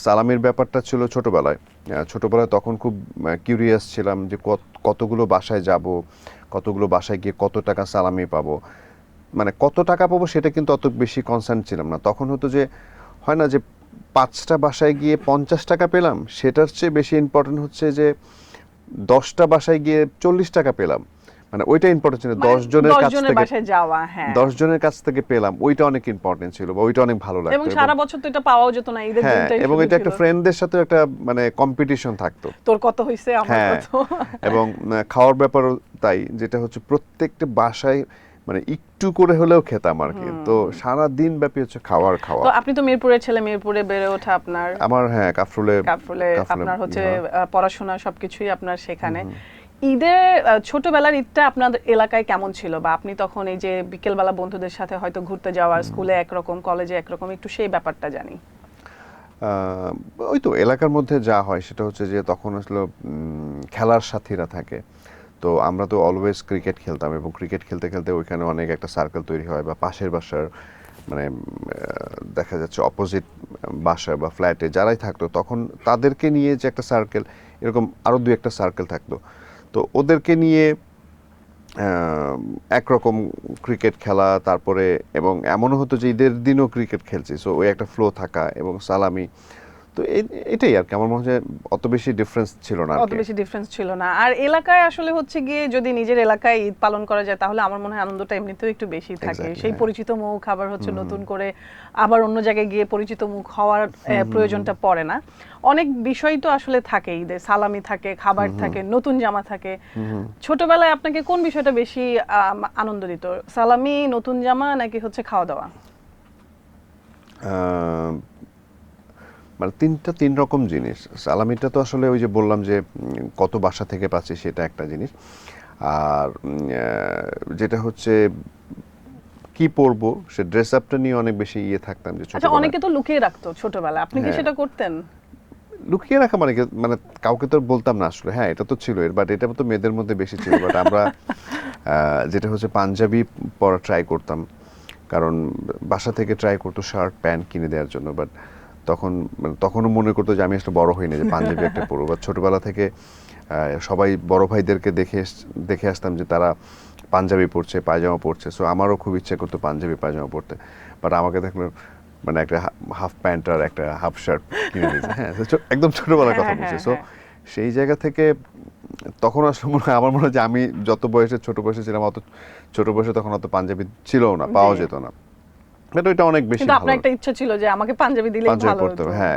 সালামির ব্যাপারটা ছিল ছোটবেলায়। ছোটবেলায় তখন খুব কিউরিয়াস ছিলাম যে কতগুলো বাসায় যাব, কতগুলো বাসায় গিয়ে কত টাকা সালামি পাবো, মানে কত টাকা পাবো সেটা কিন্তু অত বেশি কনসার্ন ছিলাম না। তখন হতো যে হয় না যে 5টা বাসায় গিয়ে 50 টাকা পেলাম, সেটার চেয়ে বেশি ইম্পর্টেন্ট হচ্ছে যে 10টা বাসায় গিয়ে 40 টাকা পেলাম, মানে ওইটা ইম্পর্টেন্ট ছিল। মানে 10 জনের 10 কাছ জনের থেকে বাসায় যাওয়া, হ্যাঁ। 10 জনের কাছ থেকে পেলাম, ওইটা অনেক ইম্পর্টেন্ট ছিল বা ওইটা অনেক ভালো এবং লাগতো। এবং সারা বছর তো এটা পাওয়াও যেত না, ঈদের হ্যাঁ, দিনটাই এবং শুধু এটা ছিল। একটা ফ্রেন্ডদের সাথে একটা মানে কম্পিটিশন থাকতো। তোর কত হইছে, আমার হ্যাঁ, কত। এবং খাওয়ার ব্যাপারও তাই, যেটা হচ্ছে প্রত্যেকটা বাসায় মানে একটু করে হলেও খেতাম আর কি। তো সারা দিন ব্যাপী হচ্ছে খাওয়ার খাওয়া। তো আপনি তো মিরপুরের ছেলে, মিরপুরে বেড়ে ওঠা আপনার। আমার হ্যাঁ কাফরুলে কাফরুলে আপনার হচ্ছে হ্যাঁ। পড়াশোনা সবকিছুই আপনার সেখানে। ঈদের ছোটবেলার ঈদটা আপনাদের এলাকায় কেমন ছিল, বা আপনি তখন এই যে বিকেলবেলা বন্ধুদের সাথে হয়তো ঘুরতে যাওয়া, স্কুলে একরকম কলেজে একরকম, একটু সেই ব্যাপারটা জানি। ওই তো এলাকার মধ্যে যা হয় সেটা হচ্ছে যে তখন আসলে খেলার সাথীরা থাকে। তো আমরা তো অলওয়েজ ক্রিকেট খেলতাম, এবং ক্রিকেট খেলতে খেলতে ওইখানে অনেক একটা সার্কেল তৈরি হয়, বা পাশের বাসার মানে দেখা যাচ্ছে অপোজিট বাসা বা ফ্ল্যাটে যারাই থাকতো তখন তাদেরকে নিয়ে যে একটা সার্কেল, এরকম আরও 2-1টা সার্কেল থাকতো। তো ওদেরকে নিয়ে একরকম ক্রিকেট খেলা, তারপরে এবং এমনও হতো যে ঈদের দিনও ক্রিকেট খেলছি, সো ওই একটা ফ্লো থাকা এবং সালামি। তো এটাই আর কি, আমার মনে হয় অত বেশি ডিফারেন্স ছিল না আর অত কি। বেশি ডিফারেন্স ছিল না। আর এলাকায় আসলে হচ্ছে গিয়ে যদি নিজের এলাকায় ঈদ পালন করা যায়, তাহলে আমার মনে হয় আনন্দটা এমনিতেও একটু বেশি থাকে। Exactly, সেই হ্যাঁ। পরিচিত মুখ আবার হচ্ছে নতুন করে আবার অন্য জায়গায় গিয়ে পরিচিত মুখ হওয়ার প্রয়োজনটা পড়ে না। অনেক বিষয় তো আসলে থাকে ঈদে, সালামি থাকে, খাবার থাকে, নতুন জামা থাকে। ছোটবেলায় আপনাকে কোন বিষয়টা বেশি আনন্দ দিত, সালামি, নতুন জামা, নাকি হচ্ছে খাওয়া দাওয়া? আহ, মানে তিন রকম জিনিস। সালামিটা তো আসলে ওই যে বললাম যে কত বাসা থেকে পাচ্ছি সেটা একটা জিনিস। আর যেটা হচ্ছে কি পরবো, সে ড্রেস আপটা নিয়ে অনেক বেশি থাকতাম যে আচ্ছা, ছোটবেলায়। অনেকে তো লুকিয়ে রাখতো ছোটবেলায়, আপনি কি হ্যাঁ, সেটা করতেন? লুকিয়ে রাখা মানে মানে কাউকে তো বলতাম না আসলে। হ্যাঁ, এটা তো ছিল, বাট এটা তো মেয়েদের মধ্যে বেশি ছিল। বাট আমরা যেটা হচ্ছে পাঞ্জাবি পরা ট্রাই করতাম, কারণ বাসা থেকে ট্রাই করতো শার্ট প্যান্ট কিনে দেওয়ার জন্য। বাট তখন মানে তখনও মনে করতো যে আমি আসলে বড় হইনি যে পাঞ্জাবি একটা পরবো। বা ছোটবেলা থেকে সবাই বড় ভাইদেরকে দেখে আসতাম যে তারা পাঞ্জাবি পরছে, পায়জামা পরছে, সো আমারও খুব ইচ্ছে করতো পাঞ্জাবি পায়জামা পরতে। বাট আমাকে দেখলে মানে একটা হাফ প্যান্ট আর একটা হাফ শার্ট কিনে দিয়েছে। হ্যাঁ, একদম ছোটবেলার কথা বলছি। সো সেই জায়গা থেকে তখন আসলে মনে হয়, আমার মনে হয় যে আমি যত বয়সে ছোট বয়সে ছিলাম, অত ছোট বয়সে তখন অত পাঞ্জাবি ছিল না, পাওয়া যেত না। বাট ওইটা অনেক বেশি কিন্তু ভালো, আপনার একটা ইচ্ছা ছিল যে আমাকে পাঞ্জাবি দিলেই পাঞ্জাবি ভালো পরতে হতো। হবে। হ্যাঁ,